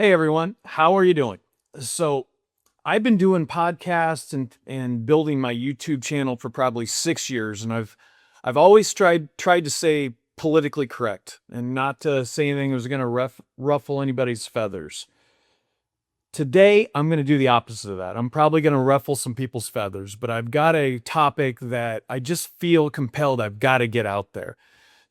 Hey everyone, how are you doing? So, I've been doing podcasts and building my YouTube channel for probably 6 years, and I've always tried to say politically correct and not to say anything that was going to ruffle anybody's feathers. Today, I'm going to do the opposite of that. I'm probably going to ruffle some people's feathers, but I've got a topic that I just feel compelled I've got to get out there.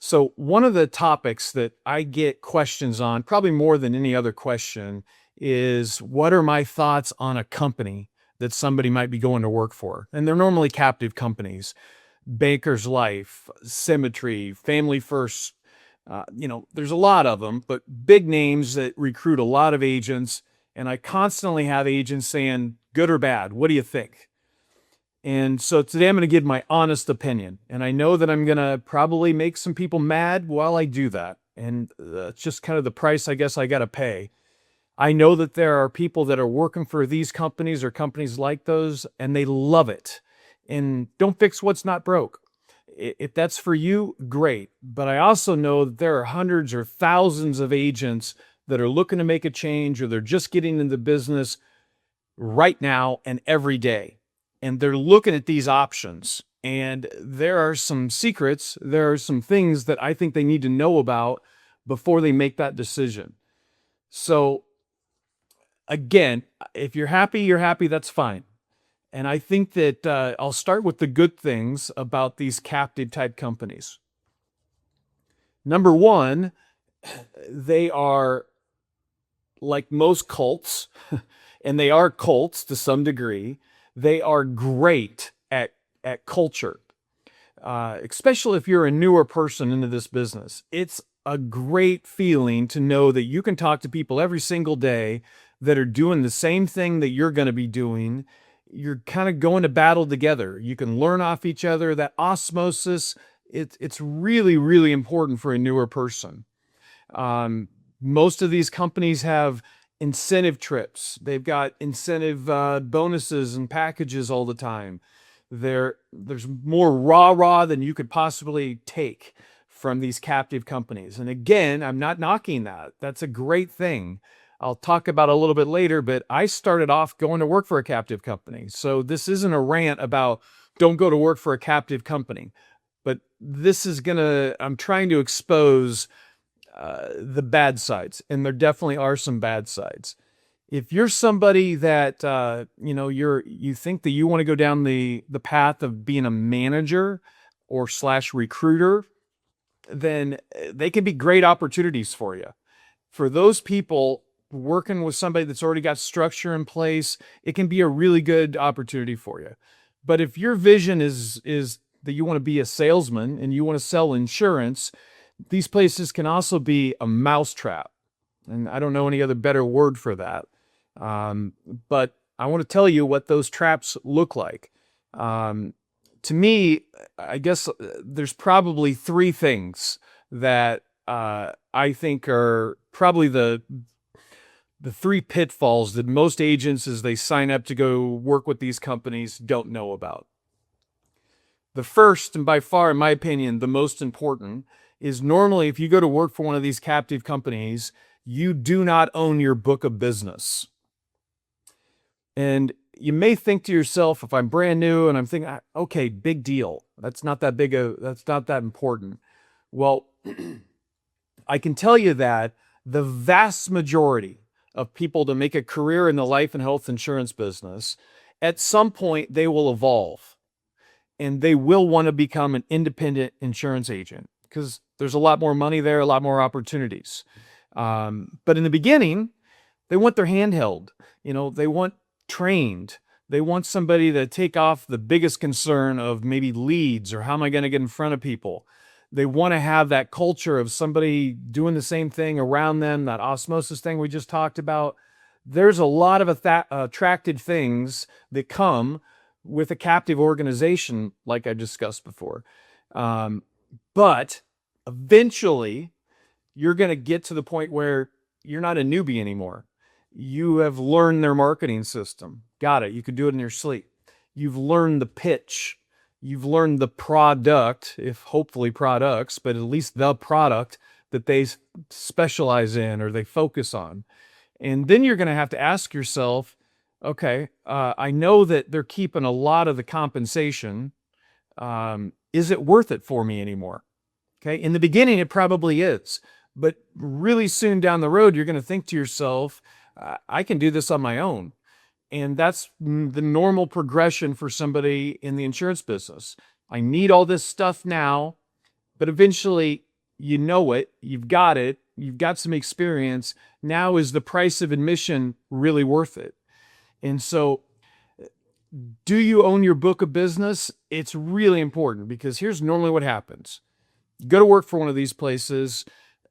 So, one of the topics that I get questions on, probably more than any other question, is what are my thoughts on a company that somebody might be going to work for? And they're normally captive companies, Baker's Life, Symmetry, Family First. There's a lot of them, but big names that recruit a lot of agents. And I constantly have agents saying, good or bad, what do you think? And so today I'm going to give my honest opinion. And I know that I'm going to probably make some people mad while I do that. And it's just kind of the price I guess I got to pay. I know that there are people that are working for these companies or companies like those, and they love it. And don't fix what's not broke. If that's for you, great. But I also know that there are hundreds or thousands of agents that are looking to make a change, or they're just getting into business right now and every day. And they're looking at these options. And there are some secrets, there are some things that I think they need to know about before they make that decision. So, again, if you're happy, that's fine. And I think that I'll start with the good things about these captive type companies. Number one, they are like most cults, and they are cults to some degree. They are great at culture, especially if you're a newer person into this business. It's a great feeling to know that you can talk to people every single day that are doing the same thing that you're going to be doing. You're kind of going to battle together. You can learn off each other. That osmosis, it's really, really important for a newer person. Most of these companies have incentive trips. They've got incentive bonuses and packages all the time. There's more rah-rah than you could possibly take from these captive companies. And again, I'm not knocking that. That's a great thing. I'll talk about it a little bit later, but I started off going to work for a captive company. So this isn't a rant about don't go to work for a captive company. But I'm trying to expose the bad sides, and there definitely are some bad sides. If you're somebody that you think that you want to go down the path of being a manager or slash recruiter, then they can be great opportunities for you. For those people working with somebody that's already got structure in place, it can be a really good opportunity for you. But if your vision is that you want to be a salesman and you want to sell insurance, these places can also be a mousetrap. And I don't know any other better word for that. But I want to tell you what those traps look like. To me, I guess there's probably three things that I think are probably the three pitfalls that most agents, as they sign up to go work with these companies, don't know about. The first, and by far, in my opinion, the most important, is normally if you go to work for one of these captive companies, you do not own your book of business. And you may think to yourself, if I'm brand new and I'm thinking, okay, big deal. That's not that important. Well, I can tell you that the vast majority of people to make a career in the life and health insurance business, at some point they will evolve and they will want to become an independent insurance agent because there's a lot more money there, a lot more opportunities. But in the beginning, they want their hand held. They want trained. They want somebody to take off the biggest concern of maybe leads or how am I going to get in front of people. They want to have that culture of somebody doing the same thing around them, that osmosis thing we just talked about. There's a lot of attractive things that come with a captive organization, like I discussed before. But eventually, you're going to get to the point where you're not a newbie anymore. You have learned their marketing system. Got it. You could do it in your sleep. You've learned the pitch. You've learned the product, if hopefully products, but at least the product that they specialize in or they focus on. And then you're going to have to ask yourself, okay, I know that they're keeping a lot of the compensation. Is it worth it for me anymore? Okay. In the beginning, it probably is, but really soon down the road, you're going to think to yourself, I can do this on my own. And that's the normal progression for somebody in the insurance business. I need all this stuff now, but eventually you know it, you've got some experience. Now is the price of admission really worth it? And so, do you own your book of business? It's really important, because here's normally what happens. You go to work for one of these places,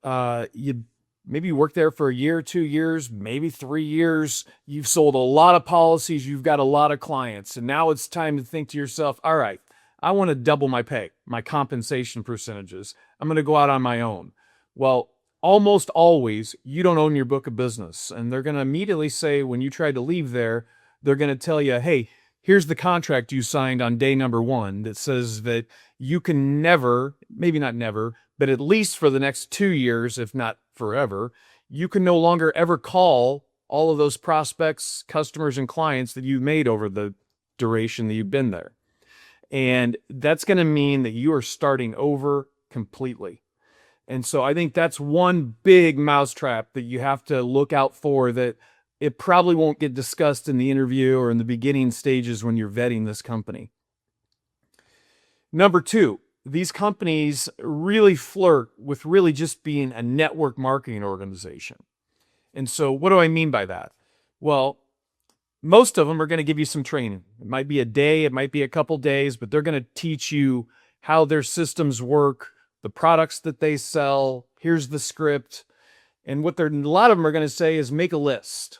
maybe you work there for a year, 2 years, maybe 3 years. You've sold a lot of policies. You've got a lot of clients. And now it's time to think to yourself, all right, I want to double my pay, my compensation percentages. I'm going to go out on my own. Well, almost always you don't own your book of business. And they're going to immediately say, when you try to leave there, they're going to tell you, hey, here's the contract you signed on day number 1 that says that you can never, maybe not never, but at least for the next 2 years, if not forever, you can no longer ever call all of those prospects, customers, and clients that you've made over the duration that you've been there. And that's going to mean that you are starting over completely. And so I think that's one big mousetrap that you have to look out for, that it probably won't get discussed in the interview or in the beginning stages when you're vetting this company. Number 2, these companies really flirt with really just being a network marketing organization. And so what do I mean by that? Well, most of them are going to give you some training. It might be a day, it might be a couple days, but they're going to teach you how their systems work, the products that they sell. Here's the script. And what a lot of them are going to say is make a list.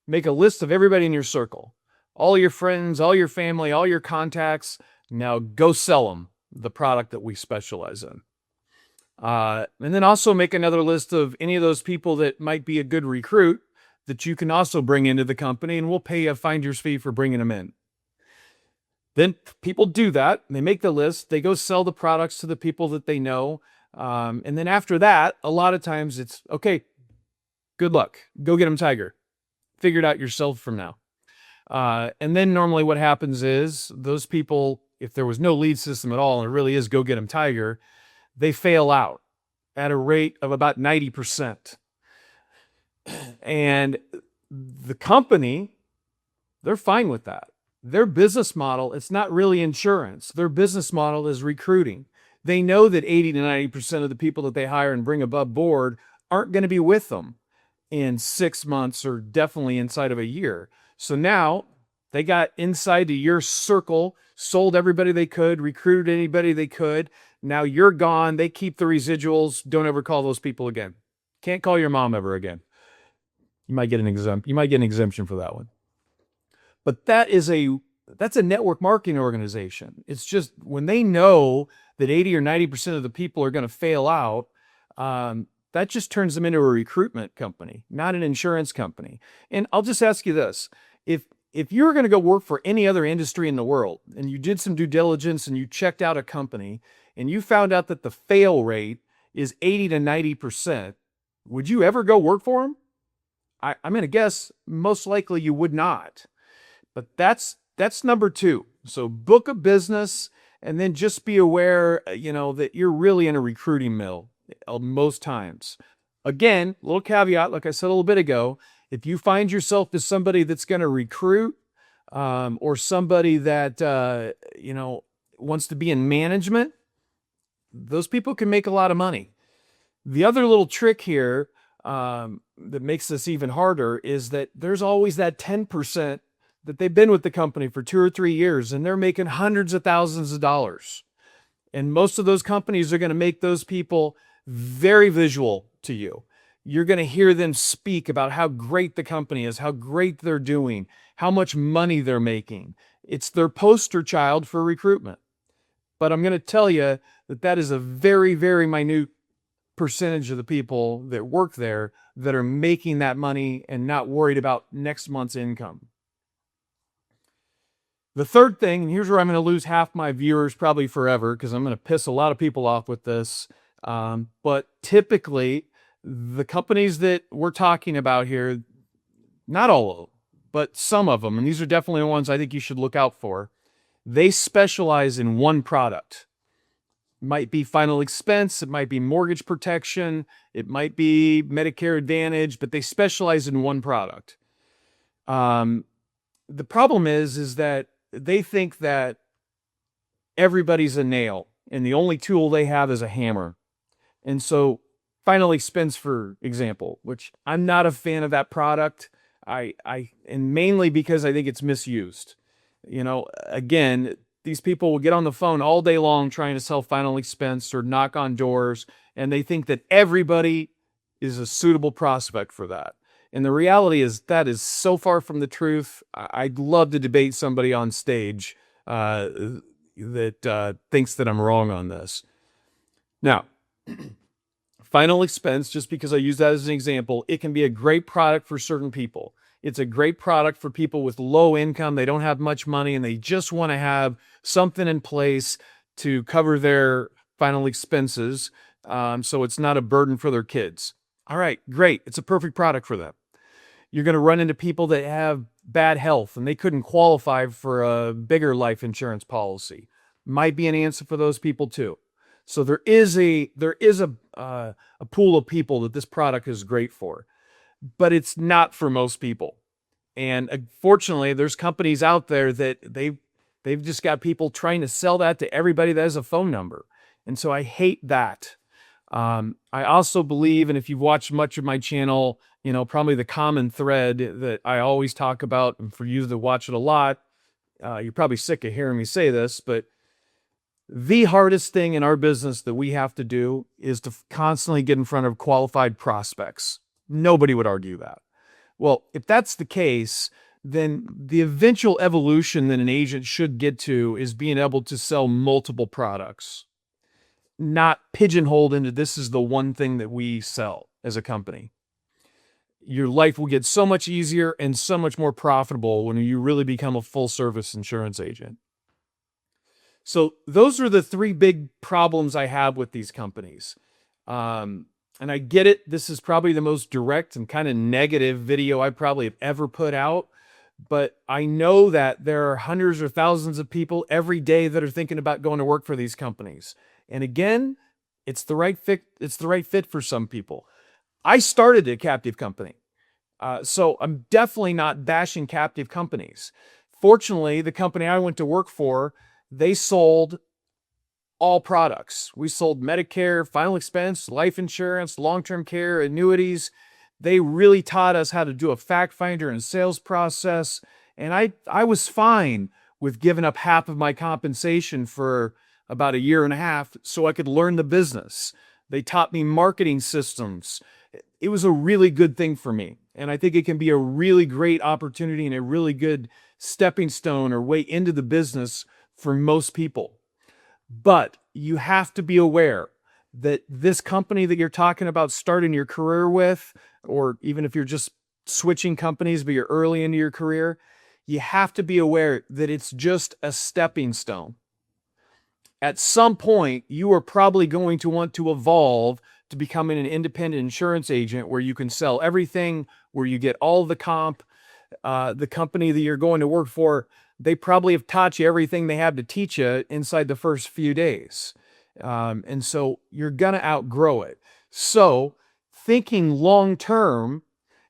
Make a list of everybody in your circle, all your friends, all your family, all your contacts. Now go sell them the product that we specialize in. And then also make another list of any of those people that might be a good recruit that you can also bring into the company, and we'll pay you a finder's fee for bringing them in. Then people do that. They make the list. They go sell the products to the people that they know. And then after that, a lot of times it's, okay, good luck. Go get them, Tiger. Figure it out yourself from now. And then normally what happens is those people, if there was no lead system at all, and it really is go get them, Tiger, they fail out at a rate of about 90%. And the company, they're fine with that. Their business model, it's not really insurance. Their business model is recruiting. They know that 80 to 90% of the people that they hire and bring above board aren't going to be with them in 6 months or definitely inside of a year. So now they got inside to your circle, sold everybody they could, recruited anybody they could. Now you're gone. They keep the residuals. Don't ever call those people again. Can't call your mom ever again. You might get an exemption for that one. But that's a network marketing organization. It's just when they know that 80 or 90% of the people are going to fail out, that just turns them into a recruitment company, not an insurance company. And I'll just ask you this. If you were going to go work for any other industry in the world and you did some due diligence and you checked out a company and you found out that the fail rate is 80 to 90%, would you ever go work for them? I'm going to guess most likely you would not. But that's number 2. So book a business, and then just be aware, that you're really in a recruiting mill most times. Again, little caveat, like I said a little bit ago, if you find yourself as somebody that's going to recruit, or somebody that, wants to be in management, those people can make a lot of money. The other little trick here, that makes this even harder is that there's always that 10% that they've been with the company for 2 or 3 years and they're making hundreds of thousands of dollars. And most of those companies are going to make those people very visual to you. You're going to hear them speak about how great the company is, how great they're doing, how much money they're making. It's their poster child for recruitment. But I'm going to tell you that is a very, very minute percentage of the people that work there that are making that money and not worried about next month's income. The third thing, and here's where I'm going to lose half my viewers probably forever because I'm going to piss a lot of people off with this. But typically, the companies that we're talking about here, not all of them, but some of them, and these are definitely the ones I think you should look out for, they specialize in one product. It might be final expense, it might be mortgage protection, it might be Medicare Advantage, but they specialize in one product. The problem is that they think that everybody's a nail and the only tool they have is a hammer. And so final expense, for example, which I'm not a fan of that product. And mainly because I think it's misused. Again, these people will get on the phone all day long trying to sell final expense or knock on doors, and they think that everybody is a suitable prospect for that. And the reality is that is so far from the truth. I'd love to debate somebody on stage that thinks that I'm wrong on this. Now, final expense, just because I use that as an example, it can be a great product for certain people. It's a great product for people with low income. They don't have much money and they just want to have something in place to cover their final expenses, so it's not a burden for their kids. All right, great. It's a perfect product for them. You're going to run into people that have bad health and they couldn't qualify for a bigger life insurance policy. Might be an answer for those people too. So there is a pool of people that this product is great for, but it's not for most people. And unfortunately, there's companies out there that they've just got people trying to sell that to everybody that has a phone number. And so I hate that. I also believe, and if you've watched much of my channel, probably the common thread that I always talk about, and for you to watch it a lot, you're probably sick of hearing me say this, but the hardest thing in our business that we have to do is to constantly get in front of qualified prospects. Nobody would argue that. Well, if that's the case, then the eventual evolution that an agent should get to is being able to sell multiple products, not pigeonholed into this is the one thing that we sell as a company. Your life will get so much easier and so much more profitable when you really become a full service insurance agent. So those are the three big problems I have with these companies. And I get it. This is probably the most direct and kind of negative video I probably have ever put out. But I know that there are hundreds or thousands of people every day that are thinking about going to work for these companies. And again, it's the right fit. It's the right fit for some people. I started a captive company. So I'm definitely not bashing captive companies. Fortunately, the company I went to work for, they sold all products. We sold Medicare, final expense, life insurance, long-term care, annuities. They really taught us how to do a fact finder and sales process. And I was fine with giving up half of my compensation for about a year and a half so I could learn the business. They taught me marketing systems. It was a really good thing for me. And I think it can be a really great opportunity and a really good stepping stone or way into the business for most people. But you have to be aware that this company that you're talking about starting your career with, or even if you're just switching companies but you're early into your career, you have to be aware that it's just a stepping stone. At some point, you are probably going to want to evolve to becoming an independent insurance agent where you can sell everything, where you get all the comp. The company that you're going to work for, they probably have taught you everything they have to teach you inside the first few days. And so you're going to outgrow it. So thinking long-term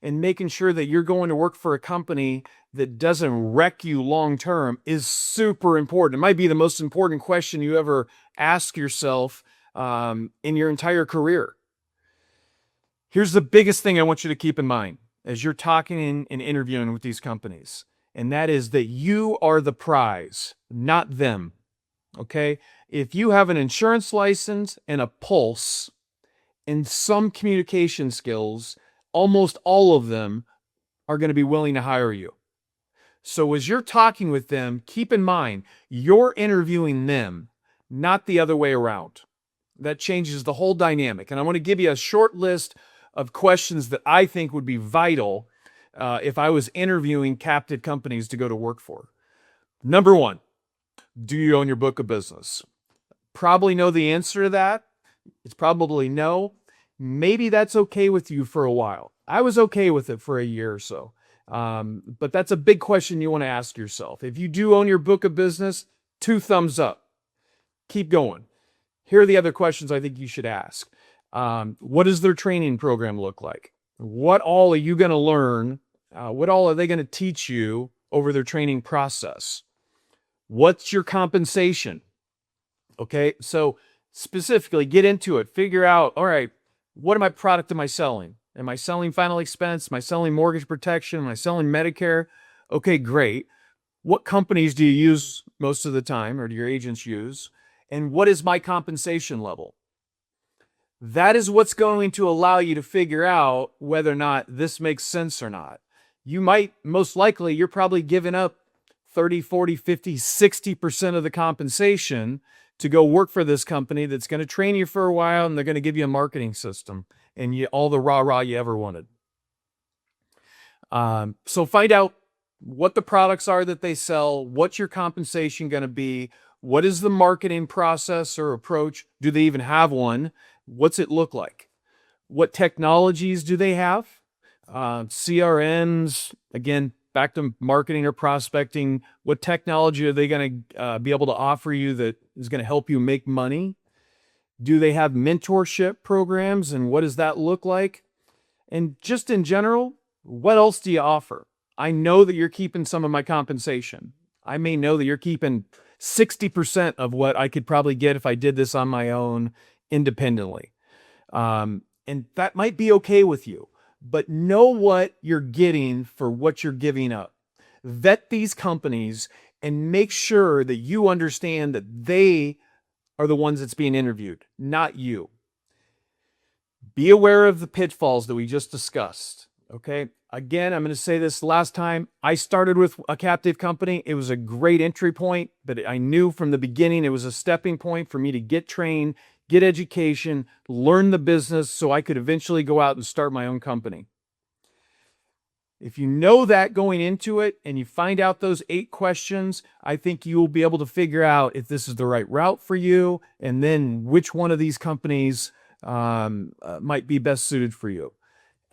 and making sure that you're going to work for a company that doesn't wreck you long-term is super important. It might be the most important question you ever ask yourself in your entire career. Here's the biggest thing I want you to keep in mind as you're talking and interviewing with these companies. And that is that you are the prize, not them. Okay? If you have an insurance license and a pulse and some communication skills, almost all of them are going to be willing to hire you. So as you're talking with them, keep in mind, you're interviewing them, not the other way around. That changes the whole dynamic. And I want to give you a short list of questions that I think would be vital if I was interviewing captive companies to go to work for. Number one, do you own your book of business? Probably know the answer to that. It's probably no. Maybe that's okay with you for a while. I was okay with it for a year or so. But that's a big question you want to ask yourself. If you do own your book of business, 2 thumbs up. Keep going. Here are the other questions I think you should ask. What does their training program look like? What all are you going to learn? What all are they going to teach you over their training process? What's your compensation? Okay, so specifically get into it. Figure out, all right, what product am I selling? Am I selling final expense? Am I selling mortgage protection? Am I selling Medicare? Okay, great. What companies do you use most of the time, or do your agents use? And what is my compensation level? That is what's going to allow you to figure out whether or not this makes sense or not. You might, most likely, you're probably giving up 30, 40, 50, 60% of the compensation to go work for this company that's going to train you for a while, and they're going to give you a marketing system and all the rah-rah you ever wanted. So find out what the products are that they sell, what's your compensation going to be, what is the marketing process or approach? Do they even have one? What's it look like? What technologies do they have? CRMs, again, back to marketing or prospecting. What technology are they going to be able to offer you that is going to help you make money? Do they have mentorship programs, and what does that look like? And just in general, what else do you offer? I know that you're keeping some of my compensation. I may know that you're keeping 60% of what I could probably get if I did this on my own independently. And that might be okay with you, but know what you're getting for what you're giving up. Vet these companies and make sure that you understand that they are the ones that's being interviewed, not you. Be aware of the pitfalls that we just discussed. Okay. Again, I'm going to say this last time. I started with a captive company. It was a great entry point, but I knew from the beginning it was a stepping point for me to get trained, get education, learn the business so I could eventually go out and start my own company. If you know that going into it and you find out those 8 questions, I think you will be able to figure out if this is the right route for you and then which one of these companies might be best suited for you.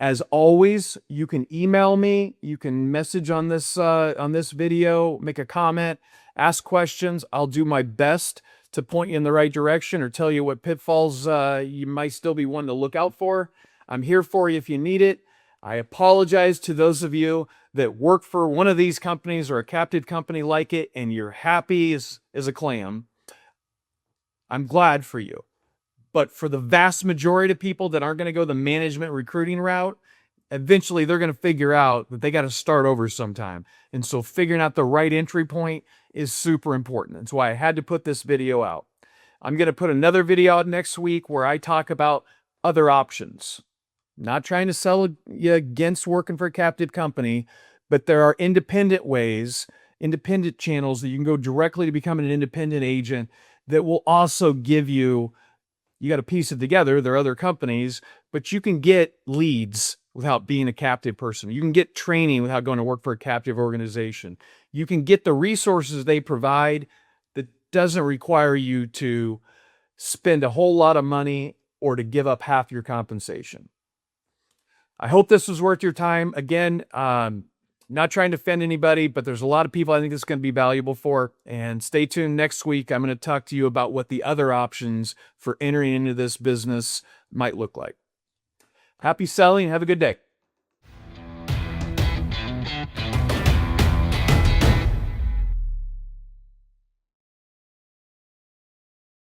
As always, you can email me, you can message on this video, make a comment, ask questions. I'll do my best to point you in the right direction or tell you what pitfalls you might still be wanting to look out for. I'm here for you if you need it. I apologize to those of you that work for one of these companies or a captive company like it and you're happy as a clam. I'm glad for you. But for the vast majority of people that aren't going to go the management recruiting route, eventually they're going to figure out that they got to start over sometime. And so figuring out the right entry point is super important. That's why I had to put this video out. I'm going to put another video out next week where I talk about other options. Not trying to sell you against working for a captive company, but there are independent ways, independent channels that you can go directly to become an independent agent that will also give you got to piece it together. There are other companies, but you can get leads without being a captive person. You can get training without going to work for a captive organization. You can get the resources they provide that doesn't require you to spend a whole lot of money or to give up half your compensation. I hope this was worth your time. Again, not trying to offend anybody, but there's a lot of people I think this is going to be valuable for. And stay tuned next week. I'm going to talk to you about what the other options for entering into this business might look like. Happy selling. Have a good day.